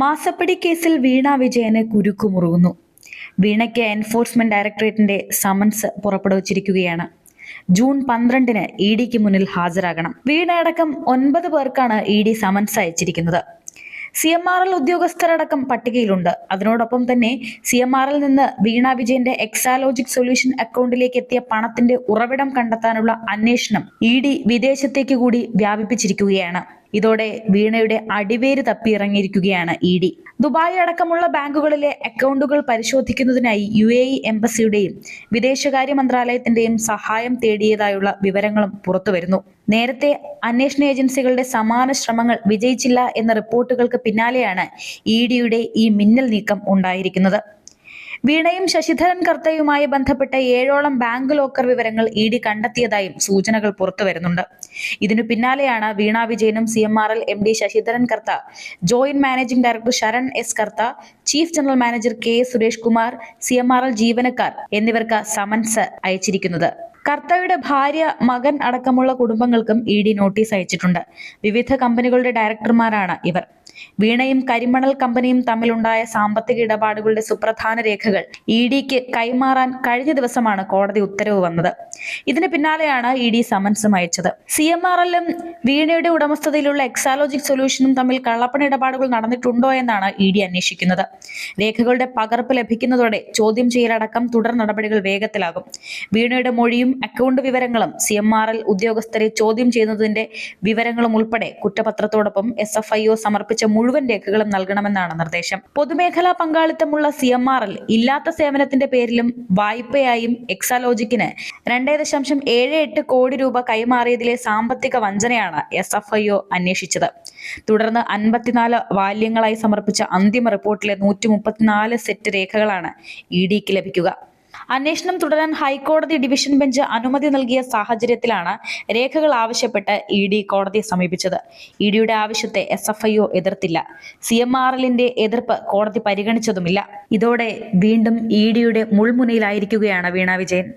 മാസപ്പടി കേസിൽ വീണ വിജയന് കുരുക്കുമുറുകുന്നു. വീണയ്ക്ക് enforcement ഡയറക്ടറേറ്റിന്റെ summons പുറപ്പെടുവിച്ചിരിക്കുകയാണ്. June 12-ന് ഇഡിക്ക് മുന്നിൽ ഹാജരാകണം. വീണയടക്കം 9 പേർക്കാണ് ഇഡി സമൻസ് അയച്ചിരിക്കുന്നത്. CMRL ഉദ്യോഗസ്ഥരടക്കം പട്ടികയിലുണ്ട്. അതിനോടൊപ്പം തന്നെ CMRL നിന്ന് വീണ വിജയന്റെ എക്സാലോജിക് സൊല്യൂഷൻ അക്കൗണ്ടിലേക്ക് എത്തിയ പണത്തിന്റെ ഉറവിടം കണ്ടെത്താനുള്ള അന്വേഷണം ഇഡി വിദേശത്തേക്ക് കൂടി വ്യാപിപ്പിച്ചിരിക്കുകയാണ്. ഇതോടെ വീണയുടെ അടിവേര് തപ്പിയിറങ്ങിയിരിക്കുകയാണ് ഇഡി. ദുബായ് അടക്കമുള്ള ബാങ്കുകളിലെ അക്കൗണ്ടുകൾ പരിശോധിക്കുന്നതിനായി UAE എംബസിയുടെയും വിദേശകാര്യ മന്ത്രാലയത്തിന്റെയും സഹായം തേടിയതായുള്ള വിവരങ്ങളും പുറത്തുവരുന്നു. നേരത്തെ അന്വേഷണ ഏജൻസികളുടെ സമാന ശ്രമങ്ങൾ വിജയിച്ചില്ല എന്ന റിപ്പോർട്ടുകൾക്ക് പിന്നാലെയാണ് ഇഡിയുടെ ഈ മിന്നൽ നീക്കം ഉണ്ടായിരിക്കുന്നത്. വീണയും ശശിധരൻ കർത്തയുമായി ബന്ധപ്പെട്ട 7ഓളം ബാങ്ക് ലോക്കർ വിവരങ്ങൾ ഇഡി കണ്ടെത്തിയതായും സൂചനകൾ പുറത്തുവരുന്നുണ്ട്. ഇതിനു പിന്നാലെയാണ് വീണ വിജയനും CMRL MD Sasidharan Kartha, joint managing director Saran S Kartha, chief general manager K Suresh Kumar, CMRL ജീവനക്കാർ എന്നിവർക്ക് സമൻസ് അയച്ചിരിക്കുന്നത്. കർത്തയുടെ ഭാര്യ, മകൻ അടക്കമുള്ള കുടുംബങ്ങൾക്കും ഇഡി നോട്ടീസ് അയച്ചിട്ടുണ്ട്. വിവിധ കമ്പനികളുടെ ഡയറക്ടർമാരാണ് ഇവർ. വീണയും കരിമണൽ കമ്പനിയും തമ്മിലുണ്ടായ സാമ്പത്തിക ഇടപാടുകളുടെ സുപ്രധാന രേഖകൾ ഇഡിക്ക് കൈമാറാൻ കഴിഞ്ഞ ദിവസമാണ് കോടതി ഉത്തരവ് വന്നത്. ഇതിന് പിന്നാലെയാണ് ഇഡി സമൻസും അയച്ചത്. CMRLും വീണയുടെ ഉടമസ്ഥതയിലുള്ള എക്സാലോജിക് സൊല്യൂഷനും തമ്മിൽ കള്ളപ്പണ ഇടപാടുകൾ നടന്നിട്ടുണ്ടോ എന്നാണ് ഇഡി അന്വേഷിക്കുന്നത്. രേഖകളുടെ പകർപ്പ് ലഭിക്കുന്നതോടെ ചോദ്യം ചെയ്യലടക്കം തുടർ നടപടികൾ വേഗത്തിലാകും. വീണയുടെ മൊഴിയും അക്കൗണ്ട് വിവരങ്ങളും CMRL ഉദ്യോഗസ്ഥരെ ചോദ്യം ചെയ്യുന്നതിന്റെ വിവരങ്ങളും ഉൾപ്പെടെ കുറ്റപത്രത്തോടൊപ്പം SFIO സമർപ്പിച്ച മുഴുവൻ രേഖകളും നൽകണമെന്നാണ് നിർദ്ദേശം. പൊതുമേഖലാ പങ്കാളിത്തമുള്ള CMRL ഇല്ലാത്ത സേവനത്തിന്റെ പേരിലും വായ്പയായും എക്സാലോജിക്കിന് 2.78 കോടി രൂപ കൈമാറിയതിലെ സാമ്പത്തിക വഞ്ചനയാണ് SFIO അന്വേഷിച്ചത്. തുടർന്ന് 54 വാല്യങ്ങളായി സമർപ്പിച്ച അന്തിമ റിപ്പോർട്ടിലെ 134 സെറ്റ് രേഖകളാണ് ഇഡിക്ക് ലഭിക്കുക. അന്വേഷണം തുടരാൻ ഹൈക്കോടതി ഡിവിഷൻ ബെഞ്ച് അനുമതി നൽകിയ സാഹചര്യത്തിലാണ് രേഖകൾ ആവശ്യപ്പെട്ട് ഇഡി കോടതിയെ സമീപിച്ചത്. ഇഡിയുടെ ആവശ്യത്തെ SFIO എതിർത്തില്ല. CMRLന്റെ എതിർപ്പ് കോടതി പരിഗണിച്ചതുമില്ല. ഇതോടെ വീണ്ടും ഇഡിയുടെ മുൾമുനയിലായിരിക്കുകയാണ് വീണ വിജയൻ.